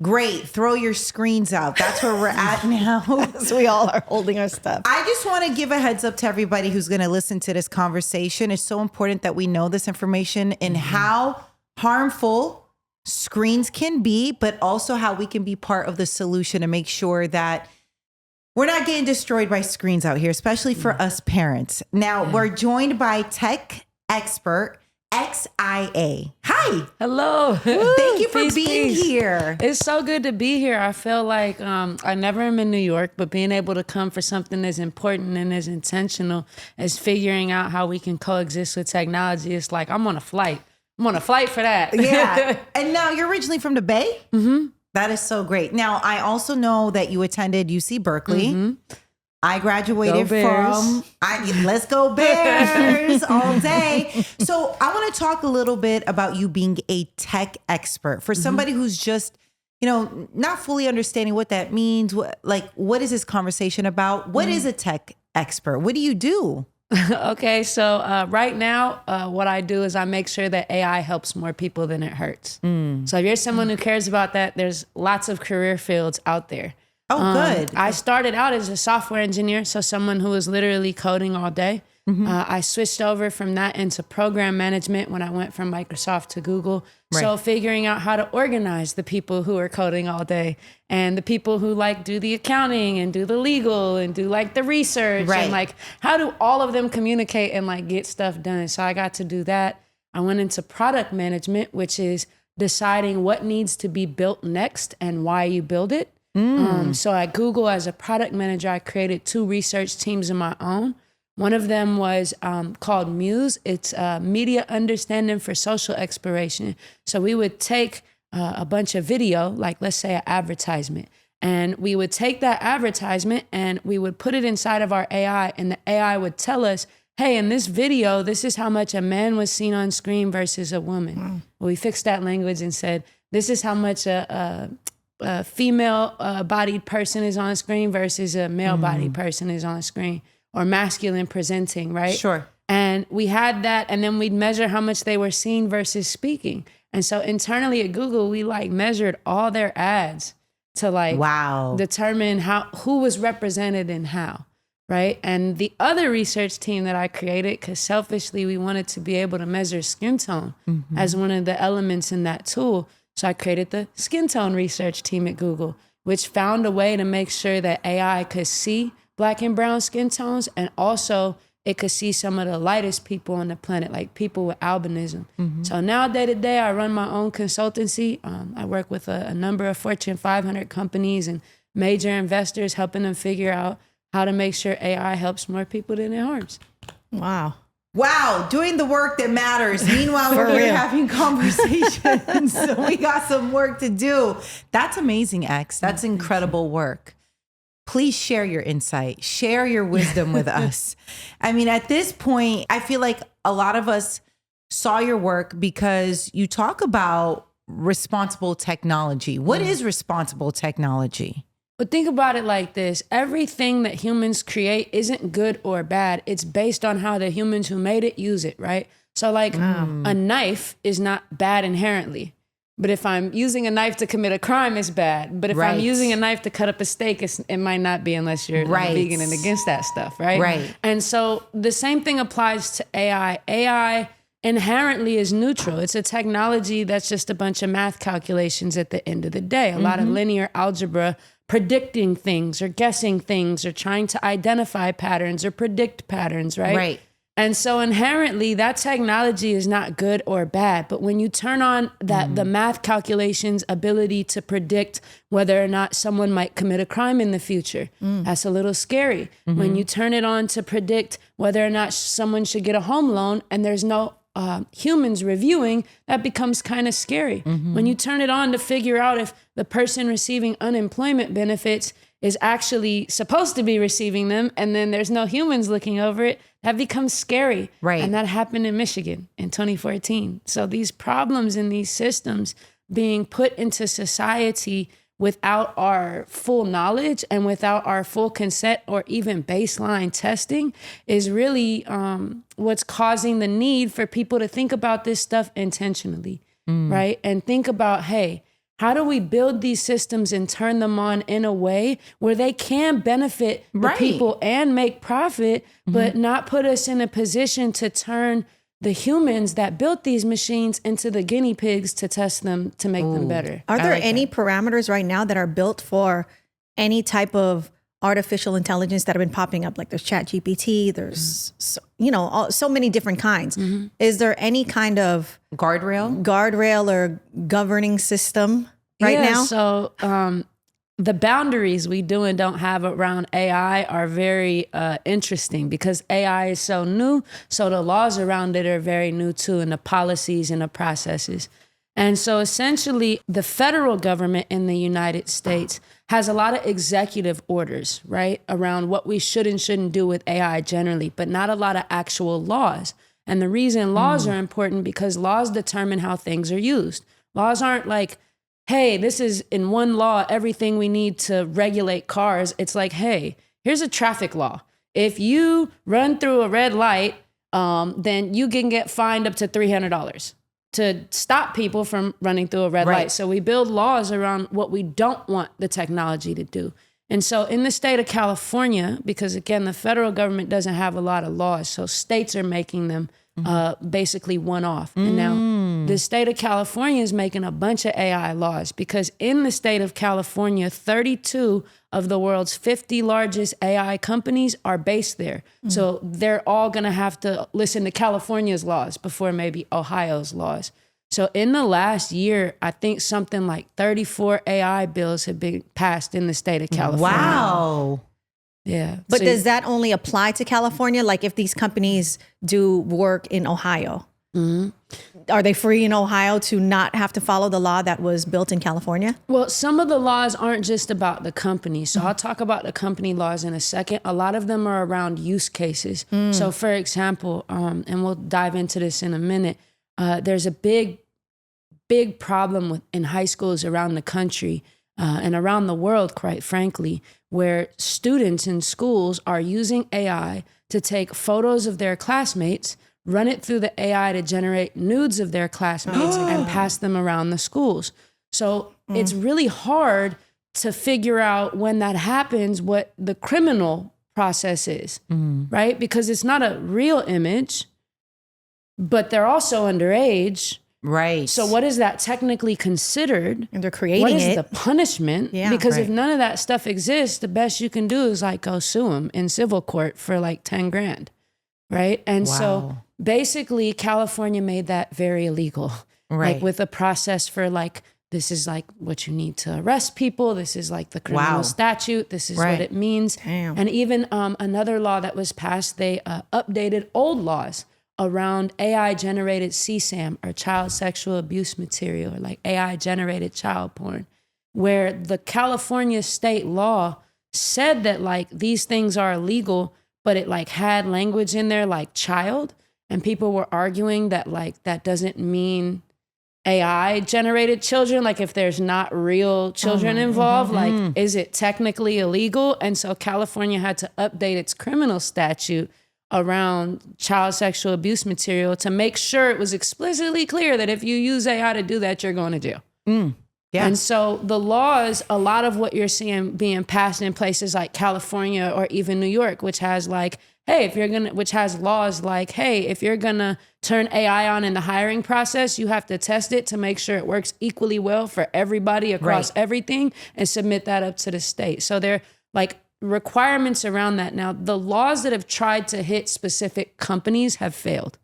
Great. Throw your screens out. That's where we're at now. So we all are holding our stuff. I just want to give a heads up to everybody who's going to listen to this conversation. It's so important that we know this information and how harmful screens can be, but also how we can be part of the solution to make sure that we're not getting destroyed by screens out here, especially for us parents. Now, we're joined by tech expert X.Eyeé. Hi. Hello. Thank you for Peace, being peace. here. It's so good to be here. I feel like I never am in New York, but being able to come for something as important and as intentional as figuring out how we can coexist with technology, it's like I'm on a flight. I'm on a flight for that. Yeah. And now you're originally from the Bay? Mm-hmm. That is so great. Now, I also know that you attended UC Berkeley. Mm-hmm. I graduated Go Bears. Let's go Bears all day. So I want to talk a little bit about you being a tech expert. For somebody who's just, not fully understanding what that means. What is this conversation about? What is a tech expert? What do you do? Okay, so right now, what I do is I make sure that AI helps more people than it hurts. So if you're someone who cares about that, there's lots of career fields out there. Oh, good. I started out as a software engineer, so someone who was literally coding all day. I switched over from that into program management when I went from Microsoft to Google. Right. So figuring out how to organize the people who are coding all day and the people who do the accounting and do the legal and do the research Right. and how do all of them communicate and get stuff done. So I got to do that. I went into product management, which is deciding what needs to be built next and why you build it. So at Google, as a product manager, I created 2 research teams of my own. One of them was called Muse. It's media understanding for social exploration. So we would take a bunch of video, let's say an advertisement, and we would take that advertisement and we would put it inside of our AI, and the AI would tell us, hey, in this video, this is how much a man was seen on screen versus a woman. Well, we fixed that language and said, this is how much a female bodied person is on screen versus a male bodied person is on screen, or masculine presenting, right? Sure. And we had that, and then we'd measure how much they were seen versus speaking. And so internally at Google, we measured all their ads to wow. determine who was represented and how, right? And the other research team that I created, because selfishly we wanted to be able to measure skin tone as one of the elements in that tool. So I created the skin tone research team at Google, which found a way to make sure that AI could see Black and brown skin tones, and also it could see some of the lightest people on the planet, like people with albinism. So now day to day, I run my own consultancy. I work with a number of Fortune 500 companies and major investors, helping them figure out how to make sure AI helps more people than it harms. Wow, doing the work that matters. Meanwhile, we're here having conversations. So we got some work to do. That's amazing, X. That's incredible work. Please share your insight, share your wisdom with us. I mean, at this point, I feel like a lot of us saw your work because you talk about responsible technology. What is responsible technology? But think about it like this. Everything that humans create isn't good or bad. It's based on how the humans who made it use it, right? So a knife is not bad inherently. But if I'm using a knife to commit a crime, it's bad. But if I'm using a knife to cut up a steak, it might not be, unless you're vegan and against that stuff, right? Right. And so the same thing applies to AI. AI inherently is neutral. It's a technology that's just a bunch of math calculations at the end of the day. A lot of linear algebra, predicting things or guessing things or trying to identify patterns or predict patterns, right? Right. And so inherently that technology is not good or bad. But when you turn on the math calculations ability to predict whether or not someone might commit a crime in the future, that's a little scary. When you turn it on to predict whether or not someone should get a home loan and there's no humans reviewing, that becomes kind of scary. When you turn it on to figure out if the person receiving unemployment benefits is actually supposed to be receiving them, and then there's no humans looking over it, that becomes scary. Right. And that happened in Michigan in 2014. So these problems in these systems being put into society without our full knowledge and without our full consent or even baseline testing is really what's causing the need for people to think about this stuff intentionally, right? And think about, hey, how do we build these systems and turn them on in a way where they can benefit the people and make profit, but not put us in a position to turn the humans that built these machines into the guinea pigs to test them to make them better. Are there any parameters right now that are built for any type of artificial intelligence that have been popping up? Like there's ChatGPT, there's so many different kinds. Is there any kind of guardrail or governing system right now? So the boundaries we do and don't have around AI are very interesting because AI is so new. So the laws around it are very new too, and the policies and the processes. And so essentially the federal government in the United States has a lot of executive orders, right, around what we should and shouldn't do with AI generally, but not a lot of actual laws. And the reason laws are important because laws determine how things are used. Laws aren't like, hey, this is in one law, everything we need to regulate cars. It's like, hey, here's a traffic law. If you run through a red light, then you can get fined up to $300 to stop people from running through a red light. So we build laws around what we don't want the technology to do. And so in the state of California, because again, the federal government doesn't have a lot of laws, so states are making them basically one off. And now the state of California is making a bunch of AI laws because in the state of California, 32 of the world's 50 largest AI companies are based there. So they're all gonna have to listen to California's laws before maybe Ohio's laws. So in the last year, I think something like 34 AI bills have been passed in the state of California. Wow. Yeah. But So- does that only apply to California? Like if these companies do work in Ohio, are they free in Ohio to not have to follow the law that was built in California? Well, some of the laws aren't just about the company. So I'll talk about the company laws in a second. A lot of them are around use cases. So for example, and we'll dive into this in a minute, there's a big problem in high schools around the country and around the world, quite frankly, where students in schools are using AI to take photos of their classmates, run it through the AI to generate nudes of their classmates and pass them around the schools. So it's really hard to figure out when that happens what the criminal process is, right? Because it's not a real image, but they're also underage. Right. So what is that technically considered? And they're creating What is it. the punishment? Yeah. Because if none of that stuff exists, the best you can do is like go sue them in civil court for like 10 grand. Right. And so basically California made that very illegal. Right. Like with a process for like, this is like what you need to arrest people. This is like the criminal statute. This is what it means. Damn. And even another law that was passed, they updated old laws around AI generated CSAM or child sexual abuse material, or like AI generated child porn, where the California state law said that like these things are illegal, but it like had language in there like child, and people were arguing that like that doesn't mean AI generated children. Like if there's not real children involved, like is it technically illegal? And so California had to update its criminal statute around child sexual abuse material to make sure it was explicitly clear that if you use AI to do that, you're going to jail. Yeah. And so the laws, a lot of what you're seeing being passed in places like California or even New York, which has like, hey, which has laws like, hey, if you're gonna turn AI on in the hiring process, you have to test it to make sure it works equally well for everybody across everything and submit that up to the state. So they're like requirements around that. Now, the laws that have tried to hit specific companies have failed.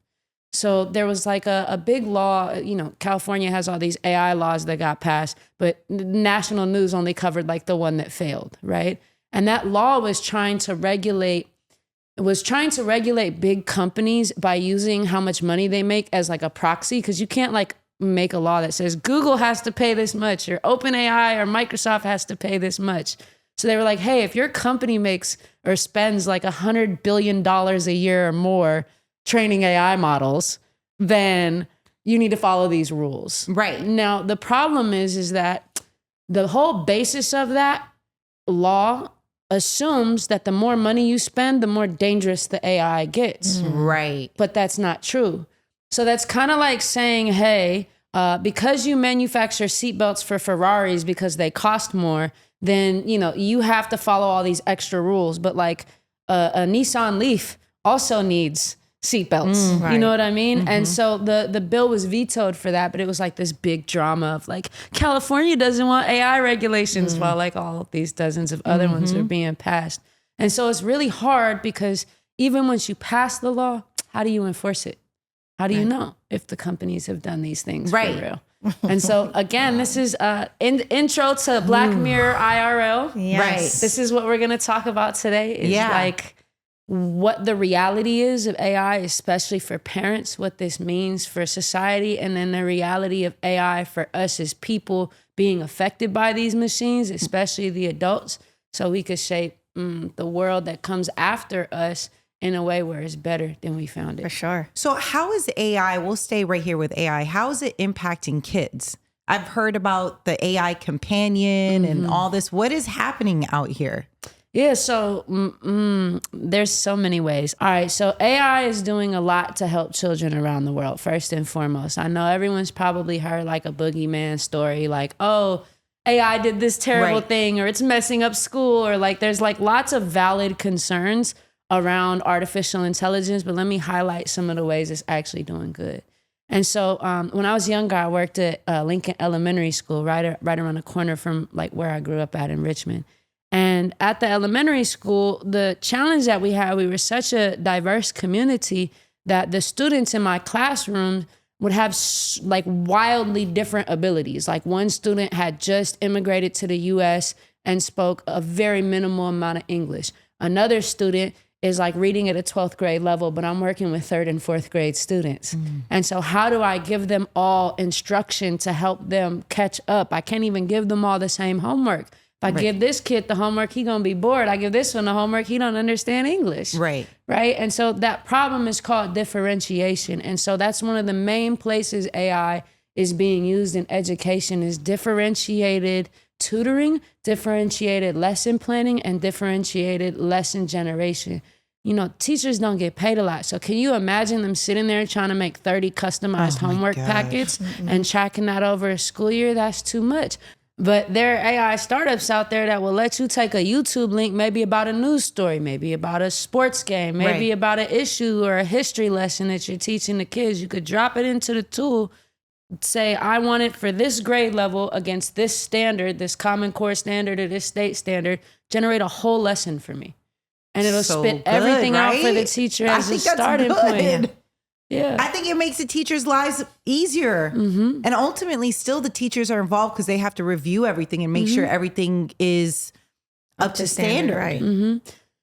So there was like a big law, you know, California has all these AI laws that got passed, but national news only covered like the one that failed, right? And that law was trying to regulate big companies by using how much money they make as like a proxy, because you can't like make a law that says Google has to pay this much or OpenAI or Microsoft has to pay this much. So they were like, hey, if your company makes or spends like $100 billion a year or more training AI models, then you need to follow these rules. Right. Now, the problem is that the whole basis of that law assumes that the more money you spend, the more dangerous the AI gets. Right. But that's not true. So that's kind of like saying, hey, because you manufacture seatbelts for Ferraris because they cost more, then, you have to follow all these extra rules. But like a Nissan Leaf also needs seatbelts. Right. You know what I mean? And so the bill was vetoed for that, but it was like this big drama of like, California doesn't want AI regulations while like all of these dozens of other ones are being passed. And so it's really hard because even once you pass the law, how do you enforce it? How do you know if the companies have done these things for real? And so again, this is intro to Black Mirror IRL. Yes. Right. This is what we're going to talk about today is like what the reality is of AI, especially for parents, what this means for society, and then the reality of AI for us as people being affected by these machines, especially the adults, so we could shape the world that comes after us in a way where it's better than we found it. For sure. So how is AI, we'll stay right here with AI, how is it impacting kids? I've heard about the AI companion and all this. What is happening out here? Yeah, so there's so many ways. All right, so AI is doing a lot to help children around the world, first and foremost. I know everyone's probably heard like a boogeyman story, like, oh, AI did this terrible thing, or it's messing up school, or like there's like lots of valid concerns around artificial intelligence, but let me highlight some of the ways it's actually doing good. And so when I was younger, I worked at Lincoln Elementary School, right around the corner from like where I grew up at in Richmond. And at the elementary school, the challenge that we had, we were such a diverse community that the students in my classroom would have like wildly different abilities. Like one student had just immigrated to the US and spoke a very minimal amount of English. Another student is like reading at a 12th grade level, but I'm working with 3rd and 4th grade students. And so how do I give them all instruction to help them catch up? I can't even give them all the same homework. If I give this kid the homework, he gonna be bored. I give this one the homework, he don't understand English. Right. And so that problem is called differentiation. And so that's one of the main places AI is being used in education is differentiated tutoring, differentiated lesson planning, and differentiated lesson generation. Teachers don't get paid a lot. So can you imagine them sitting there trying to make 30 customized homework packets and tracking that over a school year? That's too much. But there are AI startups out there that will let you take a YouTube link, maybe about a news story, maybe about a sports game, maybe about an issue or a history lesson that you're teaching the kids. You could drop it into the tool, say, I want it for this grade level against this standard, this Common Core standard or this state standard, generate a whole lesson for me. And it'll spit everything out for the teacher as a starting point. Yeah. I think it makes the teachers' lives easier. And ultimately, still the teachers are involved because they have to review everything and make sure everything is up to standard. Right.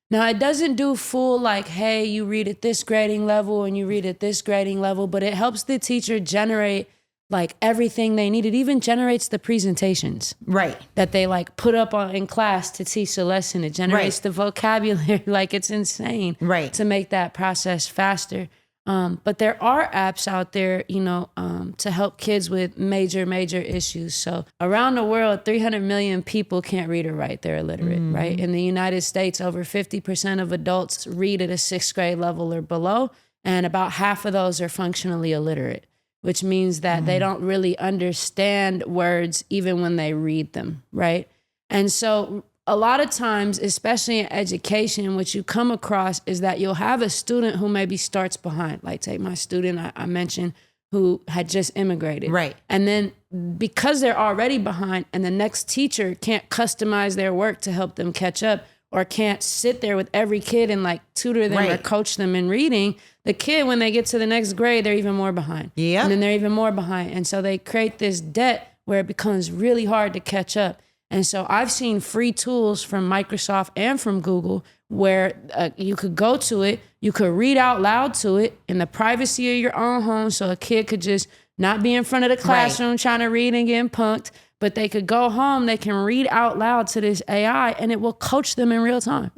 Now, it doesn't do full like, hey, you read at this grading level and you read at this grading level, but it helps the teacher generate like everything they need. It even generates the presentations. That they like put up in class to teach the lesson. It generates the vocabulary. Like it's insane. To make that process faster. But there are apps out there, to help kids with major issues. So around the world, 300 million people can't read or write. They're illiterate, right? In the United States, over 50% of adults read at a 6th grade level or below, and about half of those are functionally illiterate, which means that they don't really understand words even when they read them, right? And so a lot of times, especially in education, what you come across is that you'll have a student who maybe starts behind. Like take my student I mentioned who had just immigrated. And then because they're already behind and the next teacher can't customize their work to help them catch up or can't sit there with every kid and like tutor them or coach them in reading, the kid, when they get to the next grade, they're even more behind. And then they're even more behind. And so they create this debt where it becomes really hard to catch up. And so I've seen free tools from Microsoft and from Google where you could go to it, you could read out loud to it in the privacy of your own home. So a kid could just not be in front of the classroom trying to read and getting punked, but they could go home, they can read out loud to this AI and it will coach them in real time.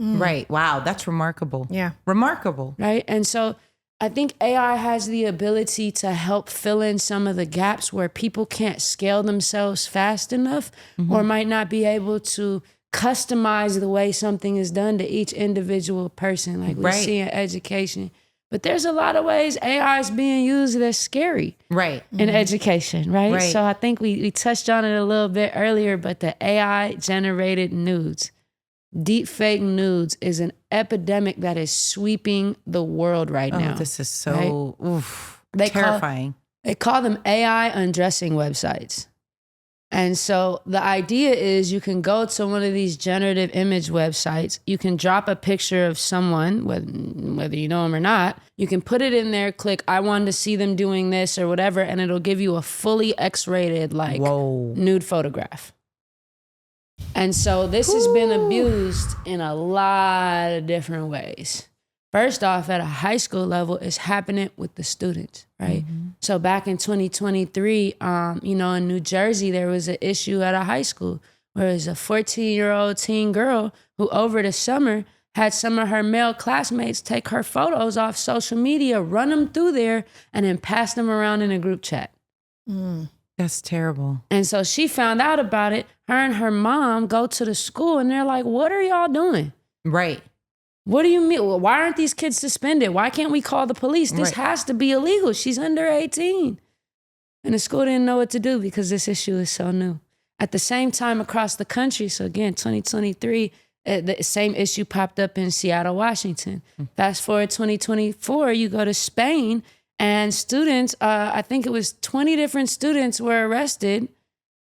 Wow, that's remarkable. Yeah. Remarkable. Right. And so I think AI has the ability to help fill in some of the gaps where people can't scale themselves fast enough or might not be able to customize the way something is done to each individual person, like we see in education. But there's a lot of ways AI is being used that's scary Right. in education, right? Right. So I think we touched on it a little bit earlier, but the AI generated nudes, deep fake nudes is an epidemic that is sweeping the world right now. This is so terrifying. They call them AI undressing websites. And so the idea is you can go to one of these generative image websites. You can drop a picture of someone, whether you know them or not. You can put it in there, click, I wanted to see them doing this or whatever, and it'll give you a fully X-rated nude photograph. And so this has been abused in a lot of different ways. First off, at a high school level, it's happening with the students, right? Mm-hmm. So back in 2023, in New Jersey, there was an issue at a high school where it was a 14-year-old teen girl who over the summer had some of her male classmates take her photos off social media, run them through there, and then pass them around in a group chat. That's terrible. And so she found out about it. Her and her mom go to the school and they're like, what are y'all doing? Right. What do you mean? Well, why aren't these kids suspended? Why can't we call the police? This has to be illegal. She's under 18. And the school didn't know what to do because this issue is so new. At the same time across the country, so again, 2023, the same issue popped up in Seattle, Washington. Fast forward 2024, you go to Spain and students, I think it was 20 different students were arrested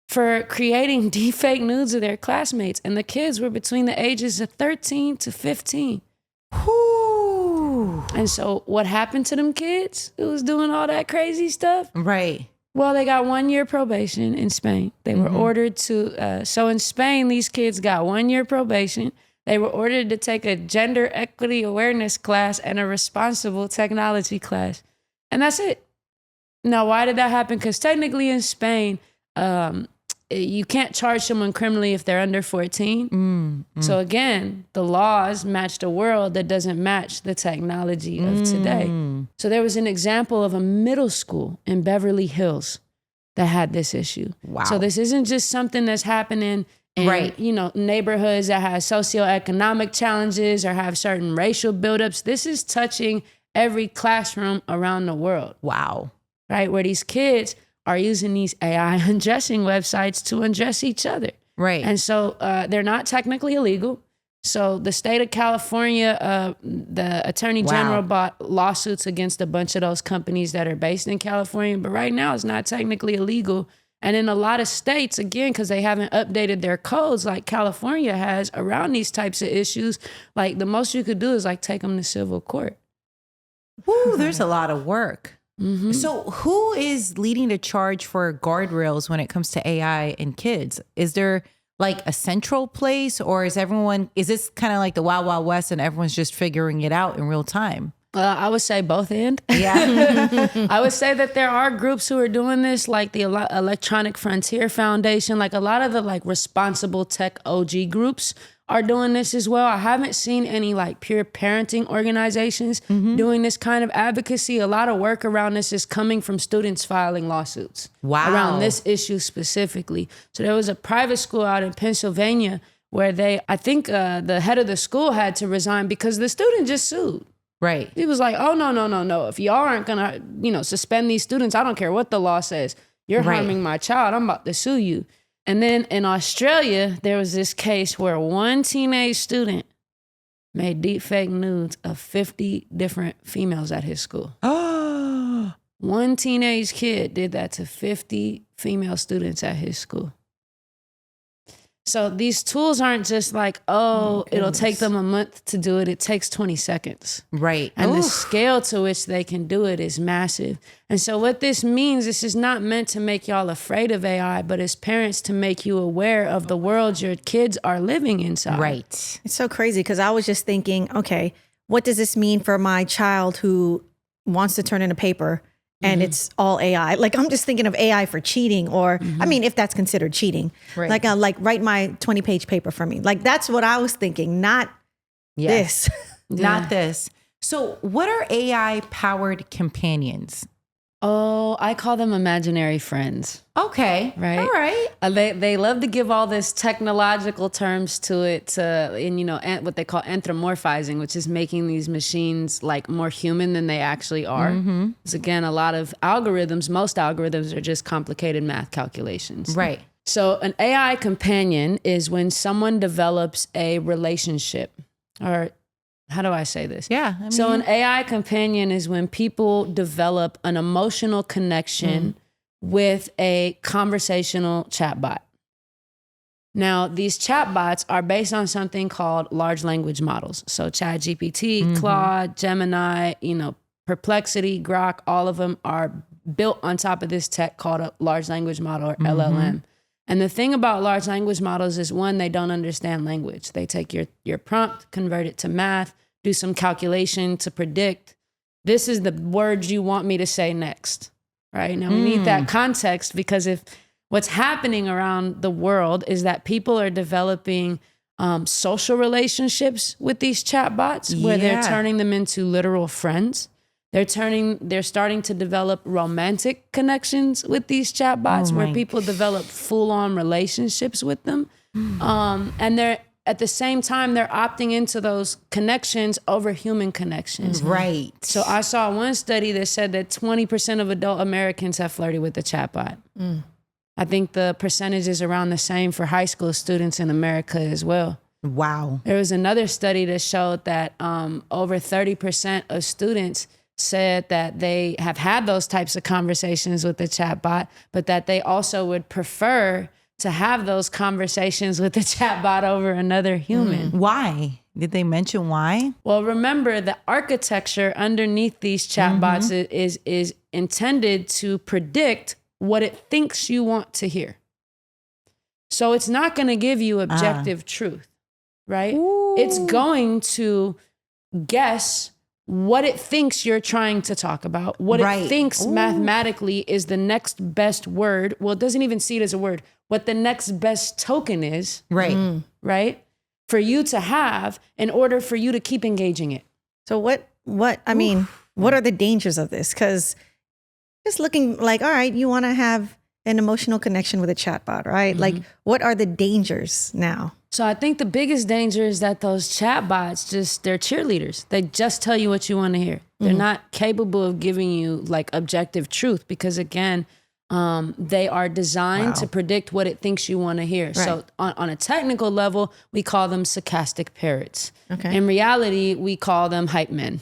for creating deepfake nudes of their classmates. And the kids were between the ages of 13 to 15. Whew. And so what happened to them kids who was doing all that crazy stuff? Right. Well, they got 1 year probation in Spain. They were ordered to, so in Spain, these kids got 1 year probation. They were ordered to take a gender equity awareness class and a responsible technology class. And that's it. Now, why did that happen? Because technically in Spain, you can't charge someone criminally if they're under 14. So again, the laws match the world that doesn't match the technology of today. So there was an example of a middle school in Beverly Hills that had this issue. Wow. So this isn't just something that's happening in neighborhoods that have socioeconomic challenges or have certain racial buildups. This is touching every classroom around the world. Wow. Right? Where these kids are using these AI undressing websites to undress each other. Right. And so they're not technically illegal. So the state of California, the attorney general bought lawsuits against a bunch of those companies that are based in California. But right now it's not technically illegal. And in a lot of states, again, because they haven't updated their codes like California has around these types of issues, like the most you could do is like take them to civil court. Ooh, there's a lot of work. So who is leading the charge for guardrails when it comes to AI and kids? Is there like a central place, or is this kind of like the Wild Wild West and everyone's just figuring it out in real time? I would say both end. Yeah. I would say that there are groups who are doing this, like the Electronic Frontier Foundation, like a lot of the like responsible tech OG groups are doing this as well. I haven't seen any like pure parenting organizations doing this kind of advocacy. A lot of work around this is coming from students filing lawsuits around this issue specifically. So there was a private school out in Pennsylvania where I think the head of the school had to resign because the student just sued. Right. He was like, oh, no. If y'all aren't gonna, suspend these students, I don't care what the law says. You're harming my child. I'm about to sue you. And then in Australia, there was this case where one teenage student made deepfake nudes of 50 different females at his school. Oh. One teenage kid did that to 50 female students at his school. So these tools aren't just like, it'll take them a month to do it. It takes 20 seconds. Right. And the scale to which they can do it is massive. And so what this means, this is not meant to make y'all afraid of AI, but as parents to make you aware of the world your kids are living inside. Right. It's so crazy because I was just thinking, okay, what does this mean for my child who wants to turn in a paper and it's all AI? Like, I'm just thinking of AI for cheating, or I mean, if that's considered cheating, like write my 20-page paper for me. Like, that's what I was thinking, not this. Not this. So what are AI powered companions? Oh, I call them imaginary friends. Okay. Right. All right. They love to give all this technological terms to it, what they call anthropomorphizing, which is making these machines like more human than they actually are. Because again, a lot of most algorithms are just complicated math calculations. Right. So an AI companion is when someone develops a relationship, or how do I say this? Yeah. So an AI companion is when people develop an emotional connection with a conversational chatbot. Now, these chatbots are based on something called large language models. So ChatGPT, Claude, Gemini, Perplexity, Grok, all of them are built on top of this tech called a large language model, or LLM. And the thing about large language models is, one, they don't understand language. They take your prompt, convert it to math, do some calculation to predict, this is the words you want me to say next, right? Now we need that context, because if what's happening around the world is that people are developing social relationships with these chatbots, where they're turning them into literal friends. They're starting to develop romantic connections with these chatbots, where people develop full-on relationships with them. And they're at the same time, they're opting into those connections over human connections. Right. So I saw one study that said that 20% of adult Americans have flirted with the chatbot. I think the percentage is around the same for high school students in America as well. Wow. There was another study that showed that over 30% of students said that they have had those types of conversations with the chatbot, but that they also would prefer to have those conversations with the chatbot over another human. Why? Did they mention why? Well, remember, the architecture underneath these chatbots is intended to predict what it thinks you want to hear. So it's not going to give you objective truth, right? Ooh. It's going to guess what it thinks you're trying to talk about, what it thinks mathematically is the next best word. Well, it doesn't even see it as a word. What the next best token is. Right. Right? For you to have in order for you to keep engaging it. So what are the dangers of this? Because just looking like, all right, you want to have an emotional connection with a chatbot, right? Like, what are the dangers now? So I think the biggest danger is that those chatbots they're cheerleaders. They just tell you what you want to hear. They're not capable of giving you like objective truth, because again, they are designed to predict what it thinks you want to hear. Right. So on a technical level, we call them stochastic parrots. Okay. In reality, we call them hype men.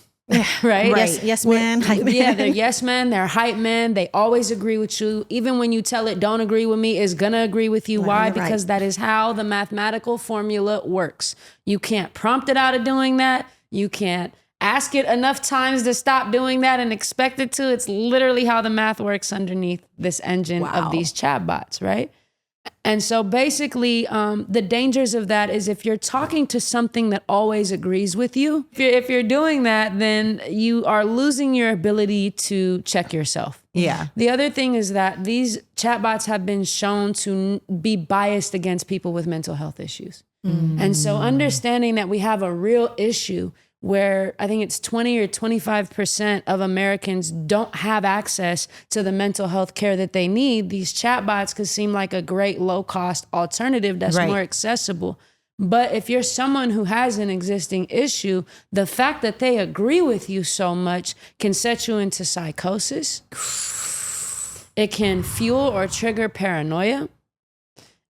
Right? Yes man, hype man. Yeah, they're yes men, they're hype men. They always agree with you. Even when you tell it don't agree with me, it's gonna agree with you. Why? Because that is how the mathematical formula works. You can't prompt it out of doing that. You can't ask it enough times to stop doing that and expect it to. It's literally how the math works underneath this engine of these chatbots, right? And so basically, the dangers of that is if you're talking to something that always agrees with you, if you're doing that, then you are losing your ability to check yourself. Yeah. The other thing is that these chatbots have been shown to be biased against people with mental health issues. And so understanding that we have a real issue where I think it's 20 or 25% of Americans don't have access to the mental health care that they need, these chatbots could seem like a great low-cost alternative that's more accessible. But if you're someone who has an existing issue, the fact that they agree with you so much can set you into psychosis. It can fuel or trigger paranoia.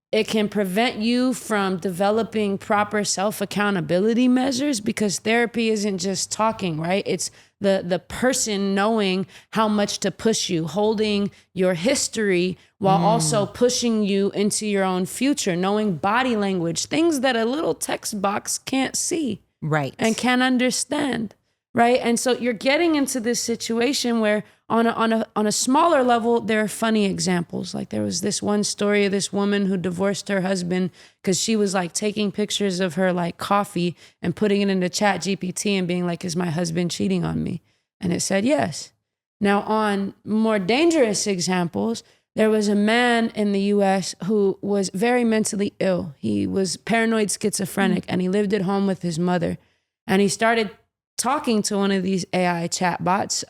It can prevent you from developing proper self-accountability measures, because therapy isn't just talking, right? It's the person knowing how much to push you, holding your history while also pushing you into your own future, knowing body language, things that a little text box can't see. Right. And can't understand. Right. And so you're getting into this situation where on a smaller level, there are funny examples. Like there was this one story of this woman who divorced her husband because she was like taking pictures of her like coffee and putting it into ChatGPT and being like, is my husband cheating on me? And it said yes. Now, on more dangerous examples, there was a man in the US who was very mentally ill. He was paranoid schizophrenic and he lived at home with his mother. And he started talking to one of these AI chatbots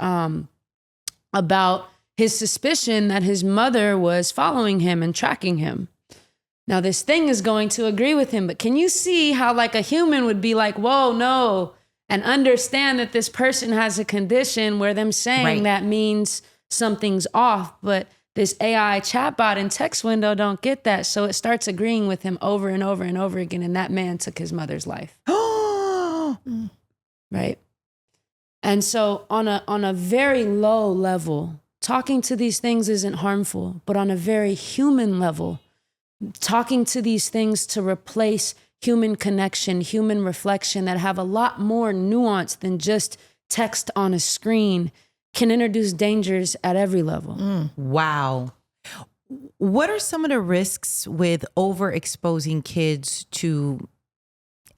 about his suspicion that his mother was following him and tracking him. Now, this thing is going to agree with him, but can you see how like a human would be like, whoa, no, and understand that this person has a condition where them saying that means something's off, but this AI chatbot and text window don't get that. So it starts agreeing with him over and over and over again. And that man took his mother's life. Right. And so on a very low level, talking to these things isn't harmful, but on a very human level, talking to these things to replace human connection, human reflection that have a lot more nuance than just text on a screen can introduce dangers at every level. Wow. What are some of the risks with overexposing kids to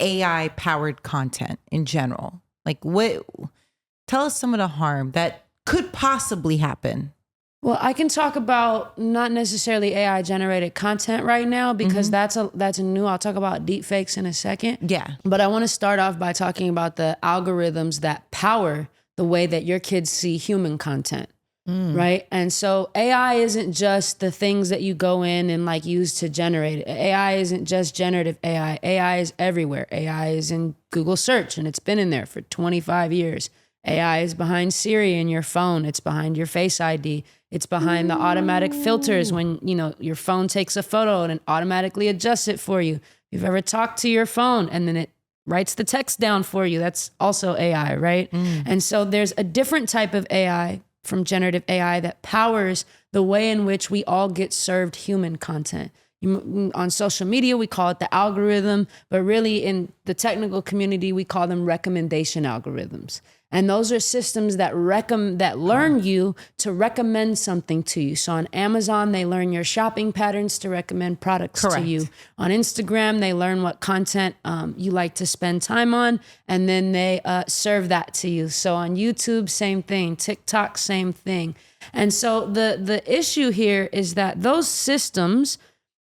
AI powered content in general? Like tell us some of the harm that could possibly happen. Well, I can talk about not necessarily AI generated content right now because that's a new, I'll talk about deepfakes in a second. Yeah. But I want to start off by talking about the algorithms that power the way that your kids see human content, right? And so AI isn't just the things that you go in and like use to generate it. AI isn't just generative AI. AI is everywhere. AI is in Google search and it's been in there for 25 years. AI is behind Siri in your phone. It's behind your Face ID. It's behind the automatic filters when, your phone takes a photo and it automatically adjusts it for you. If you've ever talked to your phone and then it writes the text down for you, that's also AI, right? And so there's a different type of AI from generative AI that powers the way in which we all get served human content. On social media, we call it the algorithm, but really in the technical community, we call them recommendation algorithms. And those are systems that learn you to recommend something to you. So on Amazon, they learn your shopping patterns to recommend products to you. On Instagram, they learn what content you like to spend time on, and then they serve that to you. So on YouTube, same thing. TikTok, same thing. And so the issue here is that those systems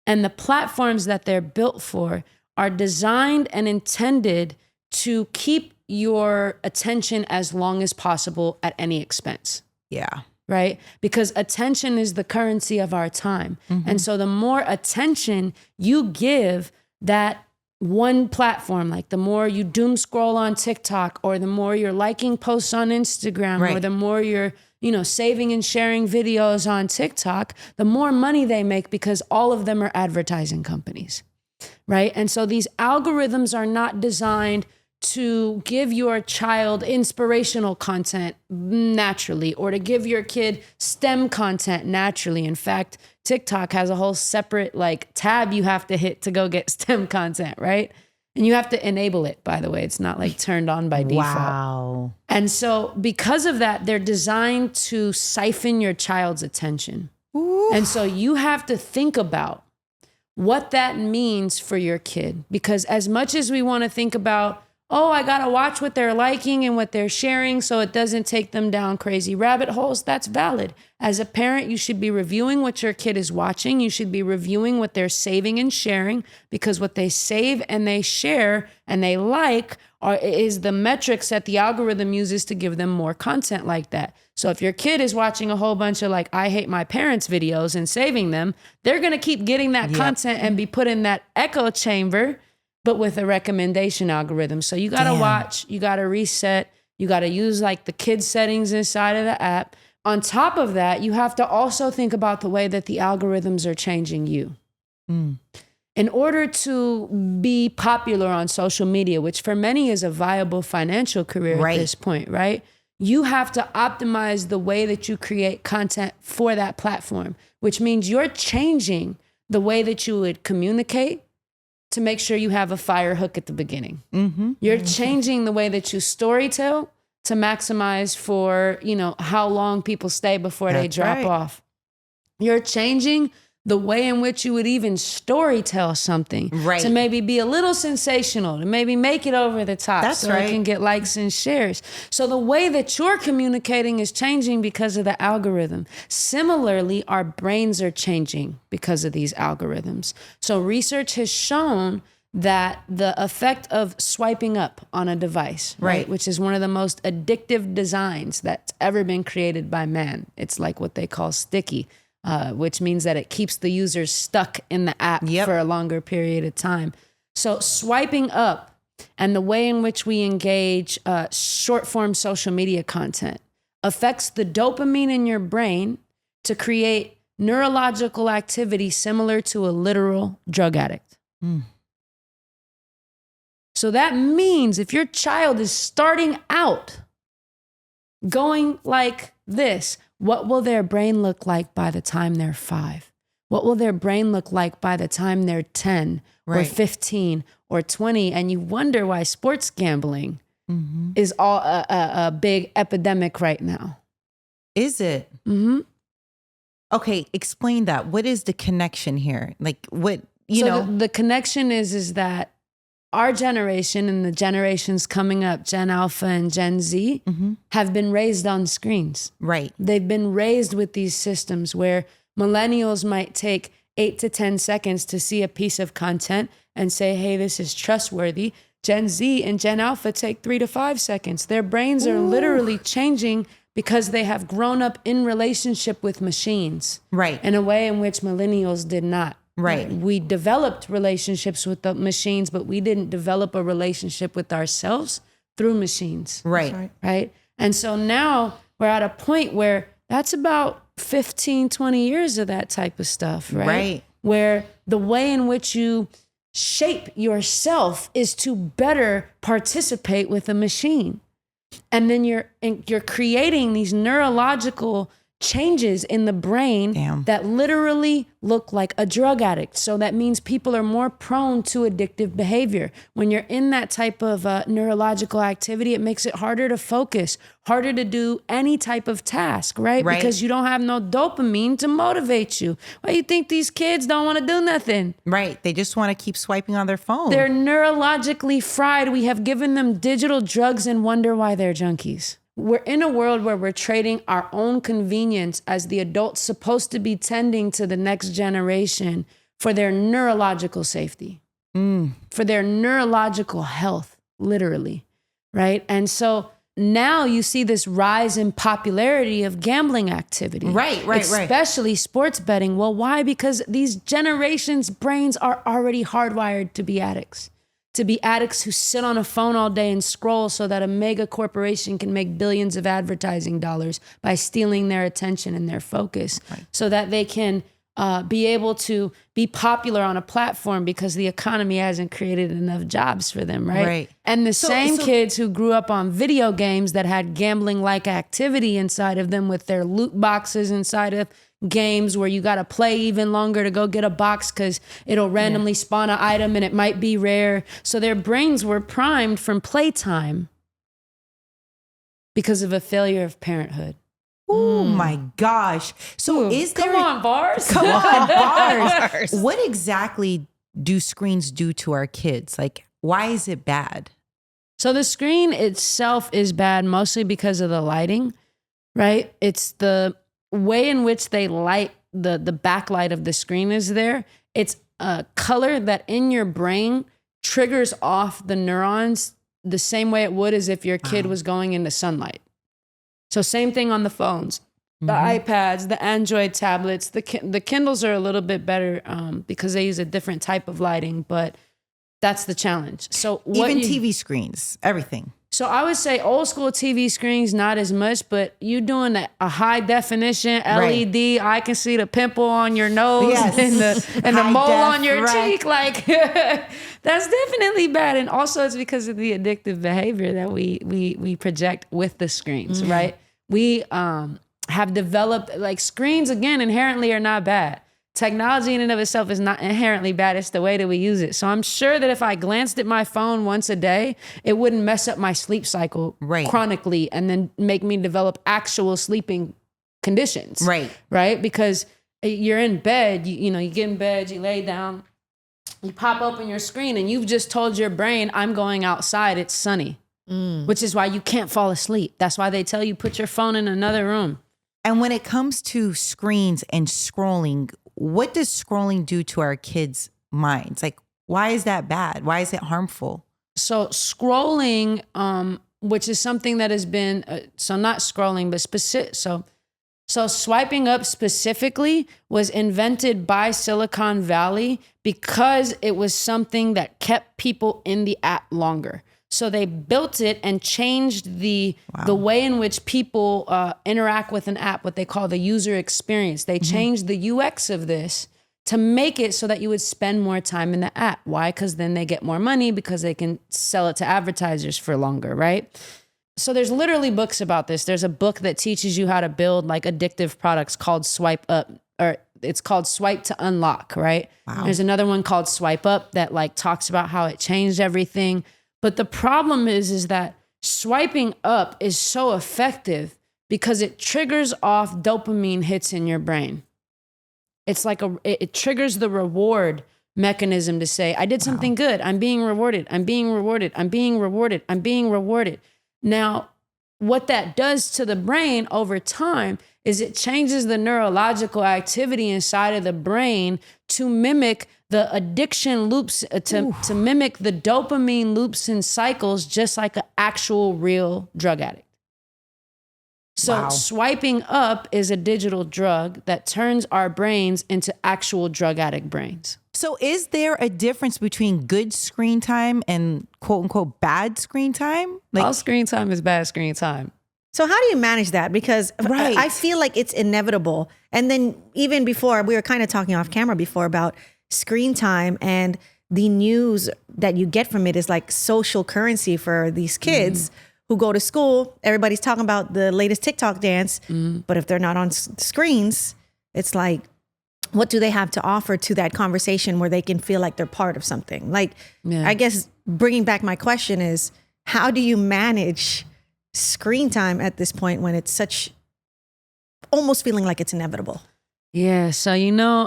and the platforms that they're built for are designed and intended to keep your attention as long as possible at any expense. Yeah. Right? Because attention is the currency of our time. And so the more attention you give that one platform, like the more you doom scroll on TikTok, or the more you're liking posts on Instagram, or the more you're saving and sharing videos on TikTok, the more money they make because all of them are advertising companies, right? And so these algorithms are not designed to give your child inspirational content naturally or to give your kid STEM content naturally. In fact, TikTok has a whole separate tab you have to hit to go get STEM content, right? And you have to enable it, by the way. It's not turned on by default. Wow. And so because of that, they're designed to siphon your child's attention. Ooh. And so you have to think about what that means for your kid. Because as much as we want to think about, I got to watch what they're liking and what they're sharing so it doesn't take them down crazy rabbit holes, that's valid. As a parent, you should be reviewing what your kid is watching. You should be reviewing what they're saving and sharing, because what they save and they share and they is the metrics that the algorithm uses to give them more content like that. So if your kid is watching a whole bunch of I hate my parents videos and saving them, they're going to keep getting that content and be put in that echo chamber, but with a recommendation algorithm. So you got to watch, you got to reset, you got to use the kid settings inside of the app. On top of that, you have to also think about the way that the algorithms are changing you. In order to be popular on social media, which for many is a viable financial career at this point, right? You have to optimize the way that you create content for that platform, which means you're changing the way that you would communicate to make sure you have a fire hook at the beginning. You're changing the way that you storytell to maximize for, how long people stay before they drop off. You're changing the way in which you would even storytell something to maybe be a little sensational, to maybe make it over the top it can get likes and shares. So the way that you're communicating is changing because of the algorithm. Similarly, our brains are changing because of these algorithms. So research has shown that the effect of swiping up on a device, right, which is one of the most addictive designs that's ever been created by man. It's like what they call sticky, which means that it keeps the users stuck in the app for a longer period of time. So swiping up and the way in which we engage short form social media content affects the dopamine in your brain to create neurological activity similar to a literal drug addict. So that means if your child is starting out going like this, what will their brain look like by the time they're 5? What will their brain look like by the time they're 10 or 15 or 20? And you wonder why sports gambling is all a big epidemic right now. Is it? Okay, explain that. What is the connection here? Like what, you know? The connection is that our generation and the generations coming up, Gen Alpha and Gen Z, have been raised on screens. Right. They've been raised with these systems where millennials might take 8 to 10 seconds to see a piece of content and say, hey, this is trustworthy. Gen Z and Gen Alpha take 3 to 5 seconds. Their brains are literally changing because they have grown up in relationship with machines. Right. In a way in which millennials did not. Right. We developed relationships with the machines, but we didn't develop a relationship with ourselves through machines. Right. Right. And so now we're at a point where that's about 15, 20 years of that type of stuff, right? Right. Where the way in which you shape yourself is to better participate with a machine. And then you're creating these neurological changes in the brain that literally look like a drug addict. So that means people are more prone to addictive behavior. When you're in that type of neurological activity, it makes it harder to focus, harder to do any type of task, right? Because you don't have no dopamine to motivate you. Why do you think these kids don't want to do nothing? Right. They just want to keep swiping on their phone. They're neurologically fried. We have given them digital drugs and wonder why they're junkies. We're in a world where we're trading our own convenience as the adults supposed to be tending to the next generation for their neurological safety, for their neurological health, literally, right? And so now you see this rise in popularity of gambling activity. Right. Especially sports betting. Well, why? Because these generations' brains are already hardwired to be addicts. To be addicts who sit on a phone all day and scroll so that a mega corporation can make billions of advertising dollars by stealing their attention and their focus, so that they can be able to be popular on a platform because the economy hasn't created enough jobs for them, right? And the same kids who grew up on video games that had gambling-like activity inside of them with their loot boxes inside of games where you got to play even longer to go get a box because it'll randomly spawn an item and it might be rare. So their brains were primed from playtime because of a failure of parenthood. Oh my gosh. So is there... Come on, bars. Come on, bars. What exactly do screens do to our kids? Like, why is it bad? So the screen itself is bad mostly because of the lighting, right? It's the way in which they light the backlight of the screen is there. It's a color that in your brain triggers off the neurons the same way it would as if your kid was going into sunlight. So same thing on the phones, the iPads, the Android tablets, the Kindles are a little bit better because they use a different type of lighting, but that's the challenge. So even TV screens, everything. So I would say old school TV screens, not as much, but you doing a high definition LED, I can see the pimple on your nose and the mole on your cheek. Like that's definitely bad. And also it's because of the addictive behavior that we project with the screens, right? We have developed, like, screens again inherently are not bad. Technology in and of itself is not inherently bad. It's the way that we use it. So I'm sure that if I glanced at my phone once a day, it wouldn't mess up my sleep cycle chronically and then make me develop actual sleeping conditions. Right? Because you're in bed, you get in bed, you lay down, you pop open your screen and you've just told your brain, I'm going outside, it's sunny, which is why you can't fall asleep. That's why they tell you put your phone in another room. And when it comes to screens and scrolling, what does scrolling do to our kids' minds? Like, Why is that bad? Why is it harmful? So scrolling, which is something that has been, so not scrolling, but specific. So swiping up specifically was invented by Silicon Valley because it was something that kept people in the app longer. So they built it and changed the way in which people interact with an app, what they call the user experience. They changed the UX of this to make it so that you would spend more time in the app. Why? Because then they get more money because they can sell it to advertisers for longer, right? So there's literally books about this. There's a book that teaches you how to build like addictive products called Swipe Up, or it's called Swipe to Unlock, right? Wow. There's another one called Swipe Up that like talks about how it changed everything. But the problem is that swiping up is so effective because it triggers off dopamine hits in your brain. It's like it triggers the reward mechanism to say, I did something good. I'm being rewarded. I'm being rewarded. I'm being rewarded. I'm being rewarded. Now, what that does to the brain over time is it changes the neurological activity inside of the brain to mimic the addiction loops, to mimic the dopamine loops and cycles, just like an actual real drug addict. So swiping up is a digital drug that turns our brains into actual drug addict brains. So is there a difference between good screen time and quote unquote bad screen time? Like, all screen time is bad screen time. So how do you manage that? Because I feel like it's inevitable. And then even before, we were kind of talking off camera before about screen time, and the news that you get from it is like social currency for these kids who go to school. Everybody's talking about the latest TikTok dance, but if they're not on screens, it's like, what do they have to offer to that conversation where they can feel like they're part of something? Like, I guess bringing back my question is, how do you manage screen time at this point when it's such, almost feeling like it's inevitable? Yeah. So,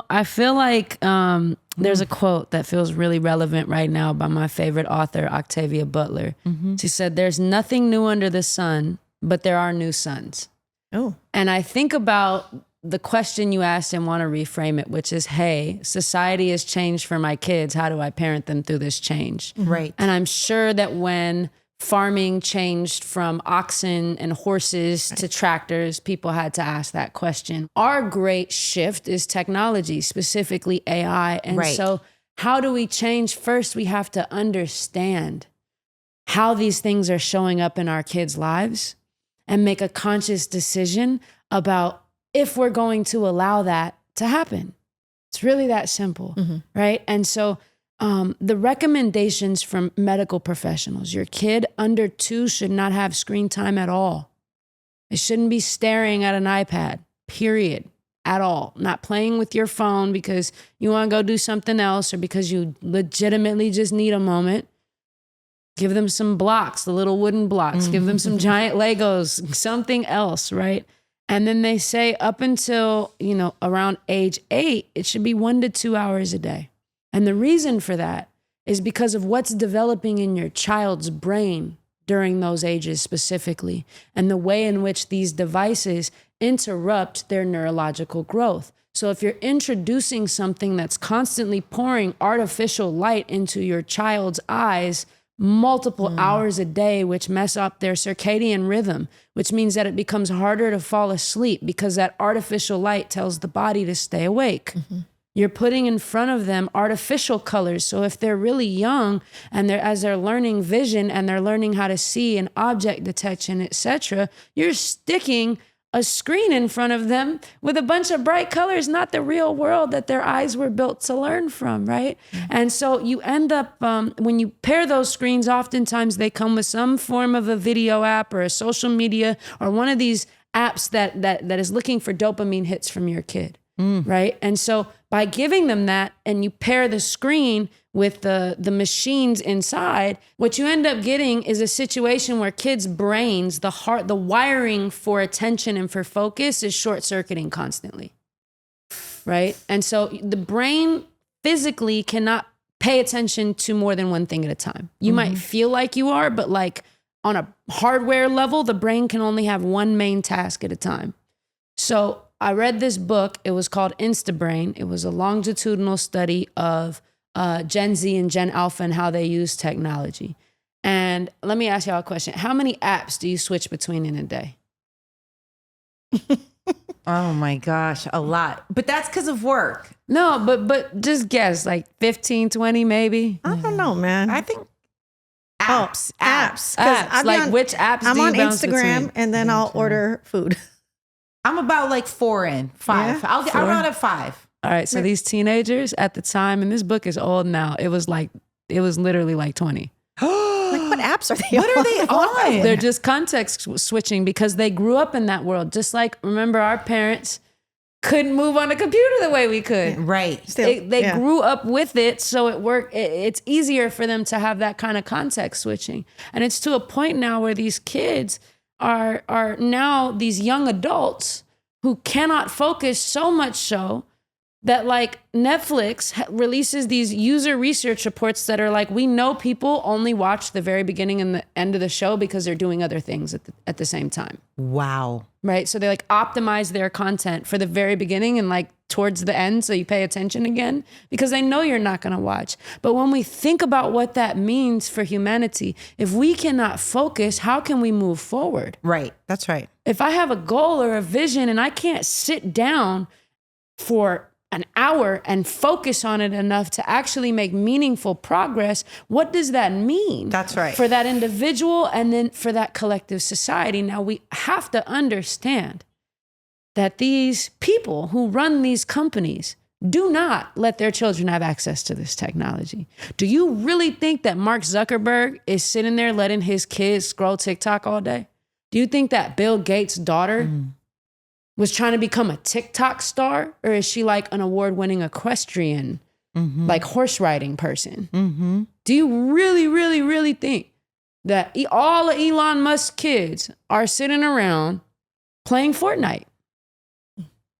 I feel like there's a quote that feels really relevant right now by my favorite author, Octavia Butler. She said, there's nothing new under the sun, but there are new suns. Oh. And I think about the question you asked and want to reframe it, which is, hey, society has changed for my kids. How do I parent them through this change? Right. And I'm sure that when farming changed from oxen and horses to tractors, people had to ask that question. Our great shift is technology, specifically AI. And so how do we change? First, we have to understand how these things are showing up in our kids' lives and make a conscious decision about if we're going to allow that to happen. It's really that simple, right? And so the recommendations from medical professionals, your kid under 2 should not have screen time at all. It shouldn't be staring at an iPad, period, at all. Not playing with your phone because you want to go do something else or because you legitimately just need a moment. Give them some blocks, the little wooden blocks. Give them some giant Legos, something else, right? And then they say up until, around age 8, it should be 1 to 2 hours a day. And the reason for that is because of what's developing in your child's brain during those ages specifically, and the way in which these devices interrupt their neurological growth. So if you're introducing something that's constantly pouring artificial light into your child's eyes multiple hours a day, which mess up their circadian rhythm, which means that it becomes harder to fall asleep because that artificial light tells the body to stay awake. You're putting in front of them artificial colors. So if they're really young and as they're learning vision and they're learning how to see and object detection, etc., you're sticking a screen in front of them with a bunch of bright colors, not the real world that their eyes were built to learn from, right? And so you end up, when you pair those screens, oftentimes they come with some form of a video app or a social media or one of these apps that is looking for dopamine hits from your kid, right? And so by giving them that and you pair the screen with the machines inside, what you end up getting is a situation where kids' brains, the wiring for attention and for focus is short-circuiting constantly, right? And so the brain physically cannot pay attention to more than one thing at a time. You might feel like you are, but like on a hardware level, the brain can only have one main task at a time. So I read this book. It was called Instabrain. It was a longitudinal study of Gen Z and Gen Alpha and how they use technology. And let me ask y'all a question. How many apps do you switch between in a day? Oh my gosh, a lot. But that's because of work. No, but just guess, like 15, 20 maybe? I don't know, man. I think apps. Apps. Apps. Like which apps I'm do you on bounce Instagram between? and then I'll order food. I'm about like 4 in, 5. Yeah? I'll run at 5. All right, so these teenagers at the time, and this book is old now, it was literally like 20. Like, what apps are they on? What are they on? They're just context switching because they grew up in that world. Just like, remember, our parents couldn't move on a computer the way we could. Right. They grew up with it, so it worked. It's easier for them to have that kind of context switching. And it's to a point now where these kids are now these young adults who cannot focus, so much so that like Netflix releases these user research reports that are like, we know people only watch the very beginning and the end of the show because they're doing other things at the same time. Wow. Right. So they like optimize their content for the very beginning and like towards the end. So you pay attention again because they know you're not going to watch. But when we think about what that means for humanity, if we cannot focus, how can we move forward? Right. That's right. If I have a goal or a vision and I can't sit down for an hour and focus on it enough to actually make meaningful progress, what does that mean? That's right. For that individual and then for that collective society. Now we have to understand that these people who run these companies do not let their children have access to this technology. Do you really think that Mark Zuckerberg is sitting there letting his kids scroll TikTok all day? Do you think that Bill Gates' daughter was trying to become a TikTok star? Or is she like an award-winning equestrian, like horse riding person? Do you really, really, really think that all of Elon Musk's kids are sitting around playing Fortnite?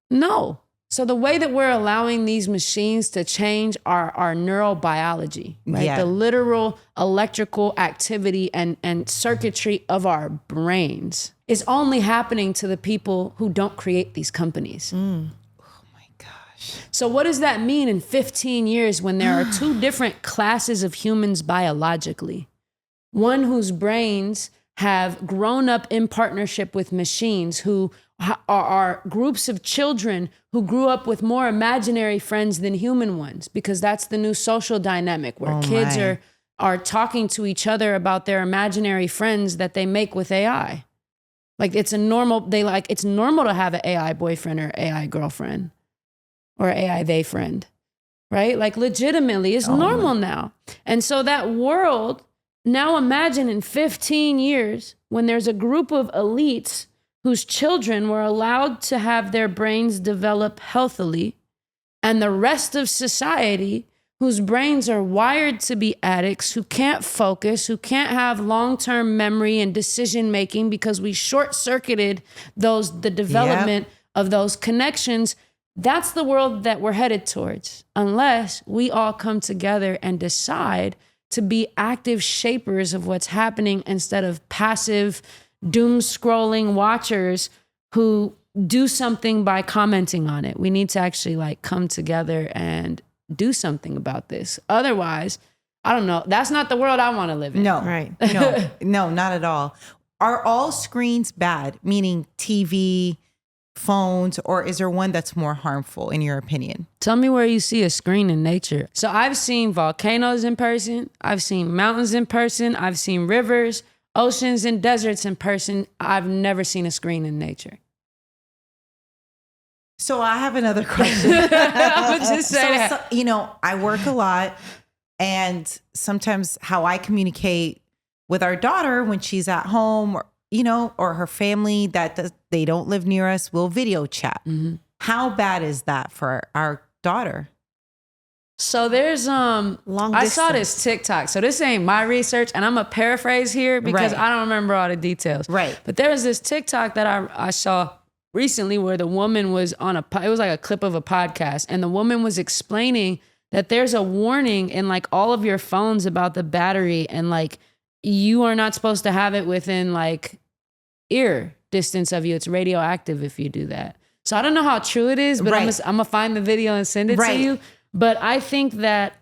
No. So the way that we're allowing these machines to change our neurobiology, right? Yeah. The literal electrical activity and circuitry of our brains is only happening to the people who don't create these companies. Oh my gosh. So what does that mean in 15 years when there are two different classes of humans biologically? One whose brains have grown up in partnership with machines, who are groups of children who grew up with more imaginary friends than human ones, because that's the new social dynamic where kids are talking to each other about their imaginary friends that they make with AI. Like it's normal to have an AI boyfriend or AI girlfriend or AI they friend, right? Like legitimately it's normal now. And so that world, now imagine in 15 years when there's a group of elites whose children were allowed to have their brains develop healthily, and the rest of society whose brains are wired to be addicts, who can't focus, who can't have long-term memory and decision-making because we short-circuited the development of those connections. That's the world that we're headed towards, unless we all come together and decide to be active shapers of what's happening instead of passive doom scrolling watchers who do something by commenting on it. We need to actually like come together and do something about this. Otherwise, I don't know. That's not the world I want to live in. No, Right. No, not at all. Are all screens bad? Meaning TV, phones, or is there one that's more harmful in your opinion? Tell me where you see a screen in nature. So I've seen volcanoes in person. I've seen mountains in person. I've seen rivers, oceans, and deserts in person. I've never seen a screen in nature. So I have another question. I would just say that. I work a lot, and sometimes how I communicate with our daughter when she's at home, or her family they don't live near us, we'll video chat. How bad is that for our daughter? So there's Long I saw distance. this TikTok. So this ain't my research, and I'm a paraphrase here because Right. I don't remember all the details. Right. But there was this TikTok that I saw recently where the woman was it was like a clip of a podcast, and the woman was explaining that there's a warning in like all of your phones about the battery, and like you are not supposed to have it within like ear distance of you. It's radioactive if you do that. So I don't know how true it is, but Right. I'm gonna find the video and send it Right. to you. But I think that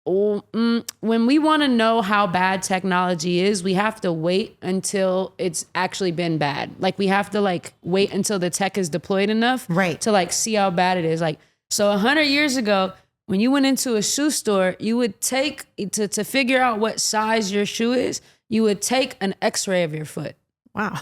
when we want to know how bad technology is, we have to wait until it's actually been bad. Like we have to like wait until the tech is deployed enough to like see how bad it is. Like, so 100 years ago, when you went into a shoe store, you would take to figure out what size your shoe is, you would take an X-ray of your foot. Wow.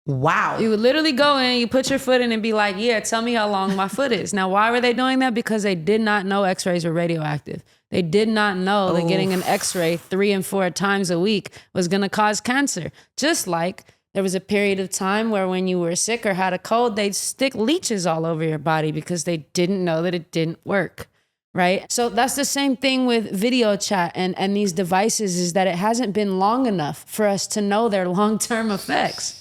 Wow. You would literally go in, you put your foot in and be like, yeah, tell me how long my foot is. Now, why were they doing that? Because they did not know X-rays were radioactive. They did not know that getting an X-ray 3 and 4 times a week was going to cause cancer. Just like there was a period of time where when you were sick or had a cold, they'd stick leeches all over your body because they didn't know that it didn't work. Right? So that's the same thing with video chat and these devices, is that it hasn't been long enough for us to know their long-term effects.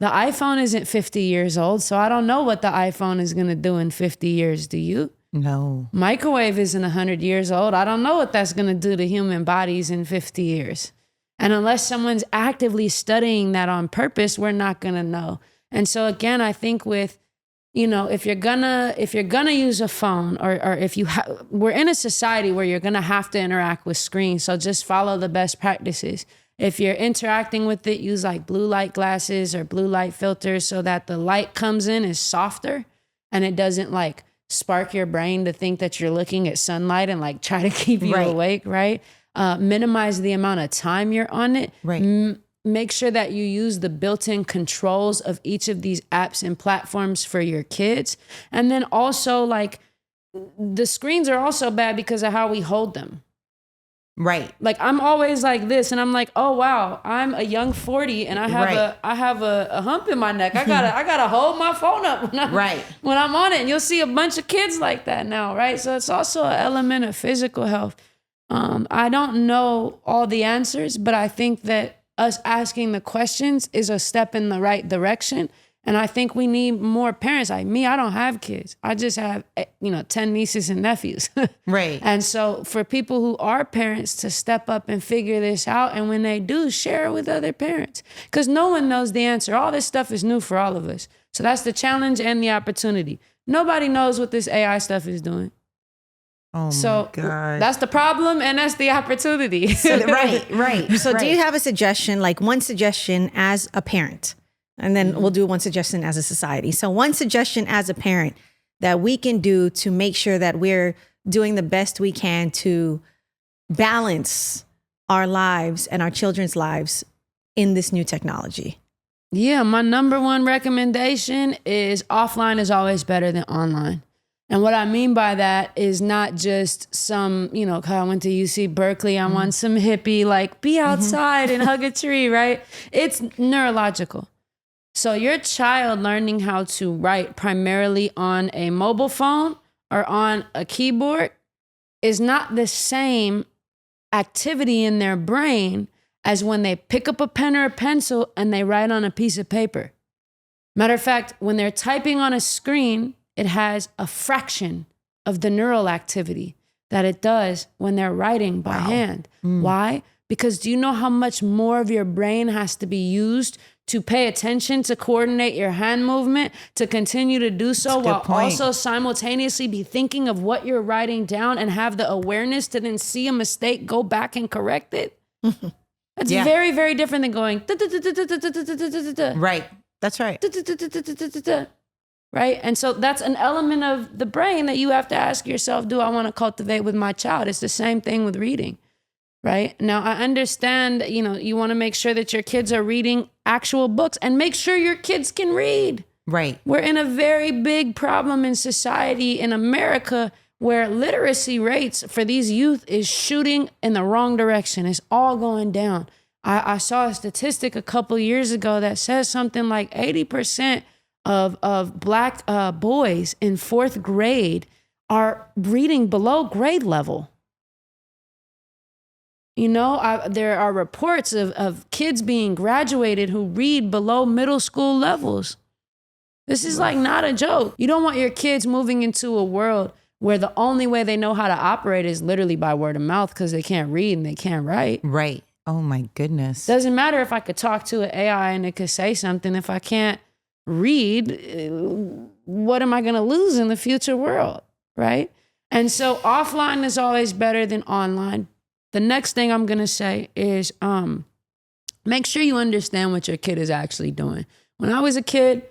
The iPhone isn't 50 years old, so I don't know what the iPhone is going to do in 50 years. Do you? No. Microwave isn't 100 years old. I don't know what that's going to do to human bodies in 50 years. And unless someone's actively studying that on purpose, we're not going to know. And so again, I think with, you know, if you're gonna use a phone, or if you we're in a society where you're gonna have to interact with screens, so just follow the best practices. If you're interacting with it, use like blue light glasses or blue light filters so that the light comes in is softer and it doesn't like spark your brain to think that you're looking at sunlight and like try to keep you awake, right? Minimize the amount of time you're on it. Right. Make sure that you use the built-in controls of each of these apps and platforms for your kids. And then also like the screens are also bad because of how we hold them. Right. Like I'm always like this and I'm like, oh wow, I'm a young 40 and I have a hump in my neck. I gotta hold my phone up when I'm on it. And you'll see a bunch of kids like that now, right? So it's also an element of physical health. I don't know all the answers, but I think that us asking the questions is a step in the right direction. And I think we need more parents. Like me, I don't have kids. I just have, 10 nieces and nephews. Right. And so for people who are parents to step up and figure this out. And when they do, share it with other parents. Because no one knows the answer. All this stuff is new for all of us. So that's the challenge and the opportunity. Nobody knows what this AI stuff is doing. Oh so my God. That's the problem and that's the opportunity. Right. So do you have a suggestion, like one suggestion as a parent? And then we'll do one suggestion as a society. So one suggestion as a parent that we can do to make sure that we're doing the best we can to balance our lives and our children's lives in this new technology. Yeah, my number one recommendation is offline is always better than online. And what I mean by that is not just some, I went to UC Berkeley, I'm on some hippie, like be outside and hug a tree, right? It's neurological. So your child learning how to write primarily on a mobile phone or on a keyboard is not the same activity in their brain as when they pick up a pen or a pencil and they write on a piece of paper. Matter of fact, when they're typing on a screen, it has a fraction of the neural activity that it does when they're writing by hand. Why? Because do you know how much more of your brain has to be used to pay attention, to coordinate your hand movement, to continue to do so while also simultaneously be thinking of what you're writing down and have the awareness to then see a mistake, go back and correct it? That's very, very different than going, right. That's right. Right? And so that's an element of the brain that you have to ask yourself, do I want to cultivate with my child? It's the same thing with reading. Right? Now, I understand, you want to make sure that your kids are reading actual books and make sure your kids can read. Right. We're in a very big problem in society in America where literacy rates for these youth is shooting in the wrong direction. It's all going down. I saw a statistic a couple years ago that says something like 80% of Black boys in 4th grade are reading below grade level. There are reports of kids being graduated who read below middle school levels. This is like not a joke. You don't want your kids moving into a world where the only way they know how to operate is literally by word of mouth because they can't read and they can't write. Right. Oh my goodness. Doesn't matter if I could talk to an AI and it could say something. If I can't read, what am I going to lose in the future world? Right? And so offline is always better than online. The next thing I'm going to say is make sure you understand what your kid is actually doing. When I was a kid,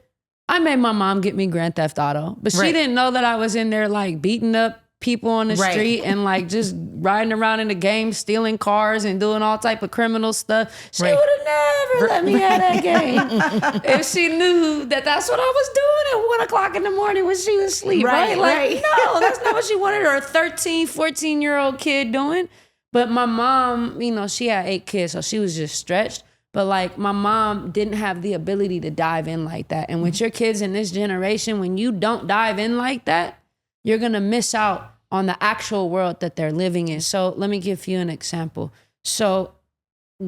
I made my mom get me Grand Theft Auto, but she didn't know that I was in there like beating up people on the street and like just riding around in the game, stealing cars and doing all type of criminal stuff. She would have never let me have that game if she knew that that's what I was doing at 1 o'clock in the morning when she was asleep, right? Like, no, that's not what she wanted her 13, 14-year-old kid doing. But my mom, you know, she had 8 kids, so she was just stretched. But like my mom didn't have the ability to dive in like that. And with your kids in this generation, when you don't dive in like that, you're going to miss out on the actual world that they're living in. So let me give you an example. So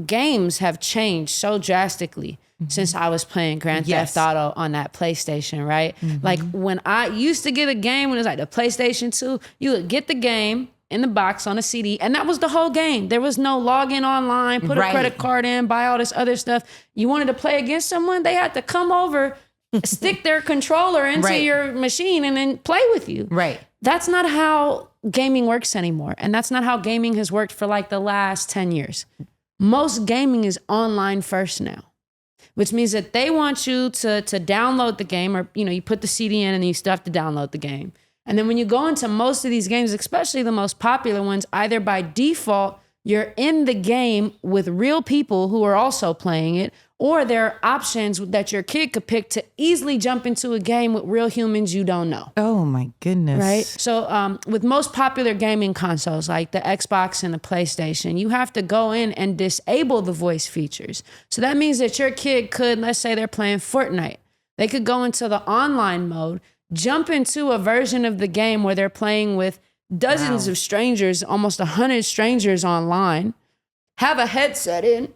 games have changed so drastically since I was playing Grand Theft Auto on that PlayStation, right? Like when I used to get a game, when it was like the PlayStation 2, you would get the game in the box on a CD, and that was the whole game. There was no login online, put a credit card in, buy all this other stuff. You wanted to play against someone, they had to come over, stick their controller into your machine and then play with you. Right. That's not how gaming works anymore. And that's not how gaming has worked for like the last 10 years. Most gaming is online first now, which means that they want you to download the game, or, you know, you put the CD in and you still have to download the game. And then when you go into most of these games, especially the most popular ones, either by default, you're in the game with real people who are also playing it, or there are options that your kid could pick to easily jump into a game with real humans you don't know. Oh my goodness. Right? So with most popular gaming consoles like the Xbox and the PlayStation, you have to go in and disable the voice features. So that means that your kid could, let's say they're playing Fortnite, they could go into the online mode, jump into a version of the game where they're playing with dozens of strangers, almost 100 strangers online, have a headset in,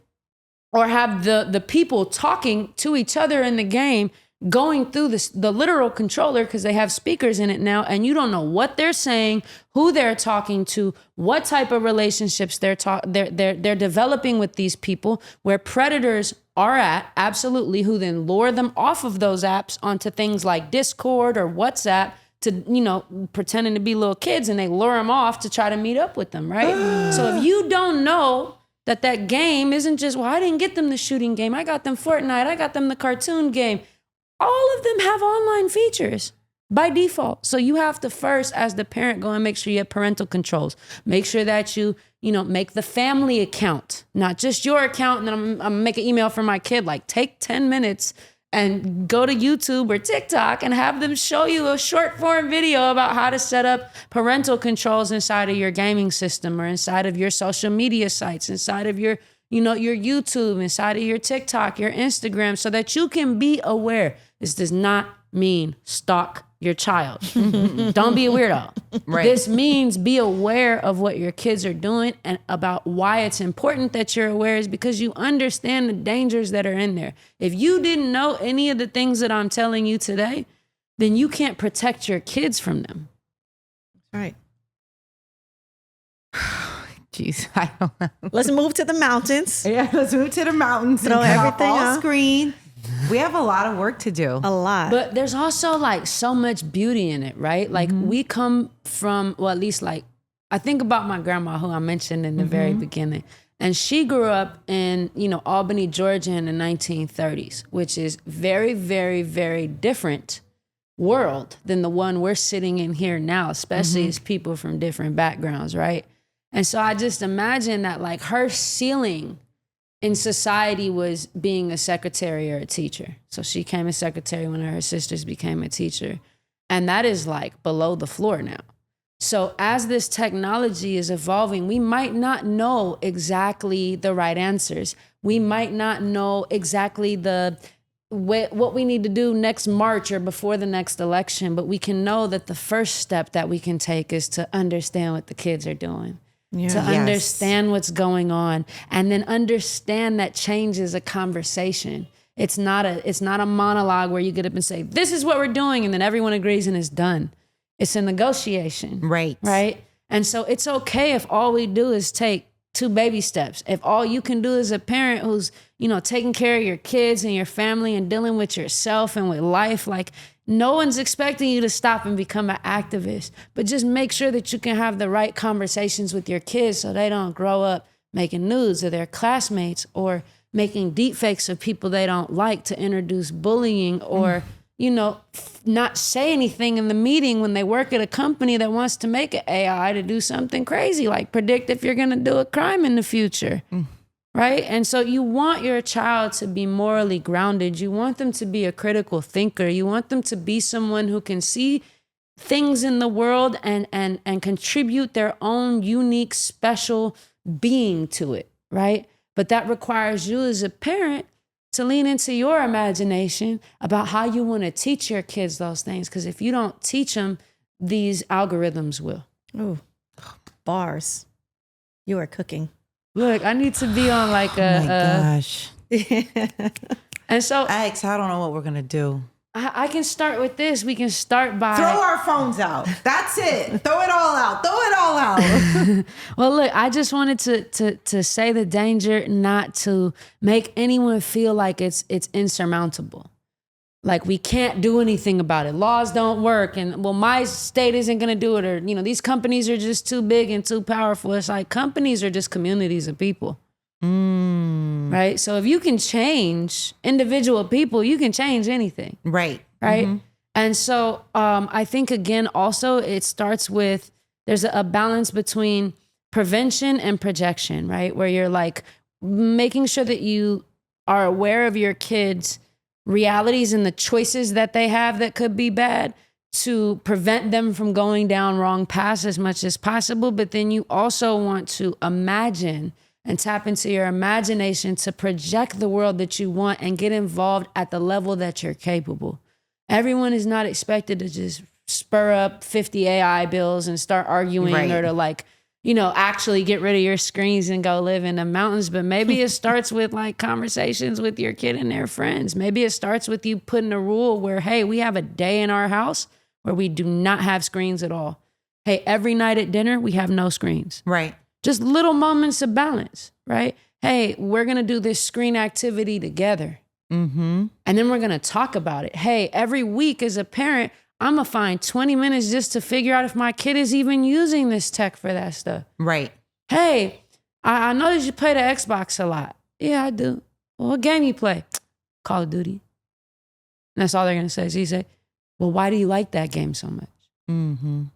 or have the people talking to each other in the game, going through the literal controller because they have speakers in it now, and you don't know what they're saying, who they're talking to, what type of relationships they're developing with these people, where predators are at, absolutely, who then lure them off of those apps onto things like Discord or WhatsApp to, you know, pretending to be little kids, and they lure them off to try to meet up with them, right? So if you don't know that game isn't just, well, I didn't get them the shooting game, I got them Fortnite, I got them the cartoon game. All of them have online features by default. So you have to first, as the parent, go and make sure you have parental controls. Make sure that you make the family account, not just your account. And then I'm gonna make an email for my kid. Like, take 10 minutes and go to YouTube or TikTok and have them show you a short form video about how to set up parental controls inside of your gaming system, or inside of your social media sites, inside of your YouTube, inside of your TikTok, your Instagram, so that you can be aware. This does not mean stalk your child. Don't be a weirdo. Right. This means be aware of what your kids are doing, and about why it's important that you're aware is because you understand the dangers that are in there. If you didn't know any of the things that I'm telling you today, then you can't protect your kids from them. Right. Jeez, I don't know. Let's move to the mountains. Yeah, let's move to the mountains. Throw everything off up. Screen. We have a lot of work to do. A lot. But there's also like so much beauty in it, right? Like we come from, well, at least like, I think about my grandma, who I mentioned in the very beginning. And she grew up in, Albany, Georgia in the 1930s, which is very, very, very different world than the one we're sitting in here now, especially as people from different backgrounds, right? And so I just imagine that like her ceiling in society was being a secretary or a teacher. So she became a secretary when her sisters became a teacher. And that is like below the floor now. So as this technology is evolving, we might not know exactly the right answers. We might not know exactly what we need to do next March or before the next election, but we can know that the first step that we can take is to understand what the kids are doing. To understand what's going on, and then understand that change is a conversation. It's not a monologue where you get up and say, this is what we're doing, and then everyone agrees and it's done. It's a negotiation. Right? And so it's okay if all we do is take 2 baby steps. If all you can do as a parent who's, taking care of your kids and your family and dealing with yourself and with life, like, No one's expecting you to stop and become an activist, but just make sure that you can have the right conversations with your kids so they don't grow up making nudes of their classmates or making deepfakes of people they don't like to introduce bullying or, not say anything in the meeting when they work at a company that wants to make an AI to do something crazy, like predict if you're going to do a crime in the future. Right? And so you want your child to be morally grounded. You want them to be a critical thinker. You want them to be someone who can see things in the world and contribute their own unique, special being to it, right? But that requires you as a parent to lean into your imagination about how you want to teach your kids those things. Because if you don't teach them, these algorithms will. Ooh, bars. You are cooking. Look, I need to be on like Oh my gosh. And so X, I don't know what we're going to do. I can start with this. We can start by Throw our phones out. That's it. Throw it all out. Throw it all out. Well, look, I just wanted to say the danger, not to make anyone feel like it's insurmountable. Like we can't do anything about it. Laws don't work. And well, my state isn't going to do it. Or, these companies are just too big and too powerful. It's like companies are just communities of people. Right? So if you can change individual people, you can change anything. Right. Right. Mm-hmm. And so I think, again, also it starts with there's a balance between prevention and projection, right? Where you're like making sure that you are aware of your kids' realities and the choices that they have that could be bad to prevent them from going down wrong paths as much as possible. But then you also want to imagine and tap into your imagination to project the world that you want and get involved at the level that you're capable. Everyone is not expected to just spur up 50 AI bills and start arguing or to actually get rid of your screens and go live in the mountains. But maybe it starts with like conversations with your kid and their friends. Maybe it starts with you putting a rule where, hey, we have a day in our house where we do not have screens at all. Hey, every night at dinner, we have no screens. Right. Just little moments of balance, right? Hey, we're going to do this screen activity together. And then we're going to talk about it. Hey, every week as a parent, I'm going to find 20 minutes just to figure out if my kid is even using this tech for that stuff. Right. Hey, I noticed you play the Xbox a lot. Yeah, I do. Well, what game you play? Call of Duty. And that's all they're going to say. So you say, well, why do you like that game so much?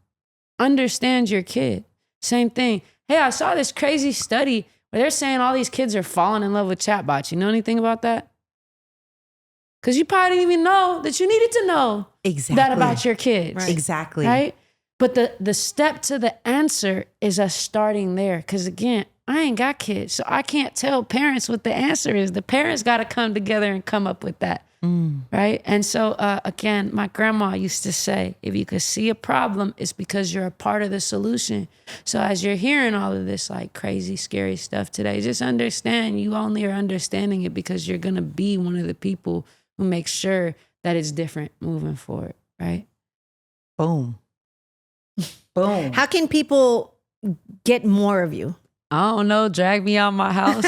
Understand your kid. Same thing. Hey, I saw this crazy study where they're saying all these kids are falling in love with chatbots. You know anything about that? Because you probably didn't even know that you needed to know that about your kids. Right. Exactly. Right? But the step to the answer is us starting there. Because again, I ain't got kids, so I can't tell parents what the answer is. The parents got to come together and come up with that. Right? And so, again, my grandma used to say, if you could see a problem, it's because you're a part of the solution. So as you're hearing all of this like crazy, scary stuff today, just understand you only are understanding it because you're going to be one of the people who makes sure that it's different moving forward. Right? Boom. Boom. How can people get more of you? I don't know. Drag me out my house.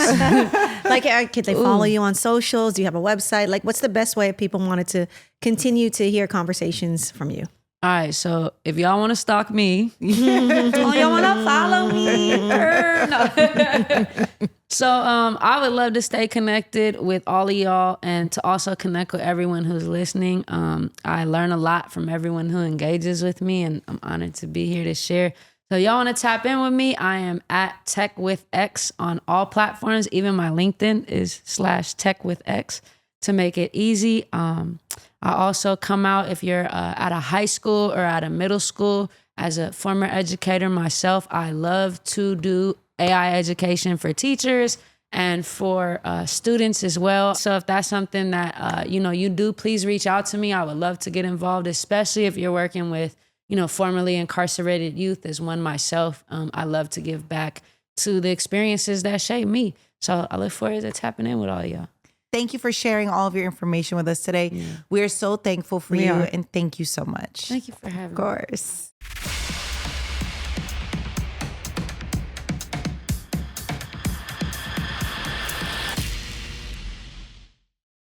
Like, could they follow you on socials? Do you have a website? Like, what's the best way if people wanted to continue to hear conversations from you? All right, so if y'all want to stalk me, y'all want to follow me. No. So I would love to stay connected with all of y'all and to also connect with everyone who's listening. I learn a lot from everyone who engages with me, and I'm honored to be here to share. So y'all want to tap in with me? I am at Tech with X on all platforms. Even my LinkedIn is /Tech with X to make it easy. I also come out if you're at a high school or at a middle school. As a former educator myself, I love to do AI education for teachers and for students as well. So if that's something that you do, please reach out to me. I would love to get involved, especially if you're working with formerly incarcerated youth. As one myself, I love to give back to the experiences that shape me. So I look forward to tapping in with all of y'all. Thank you for sharing all of your information with us today. Yeah. We're so thankful for you, and thank you so much. Thank you for having me. Of course.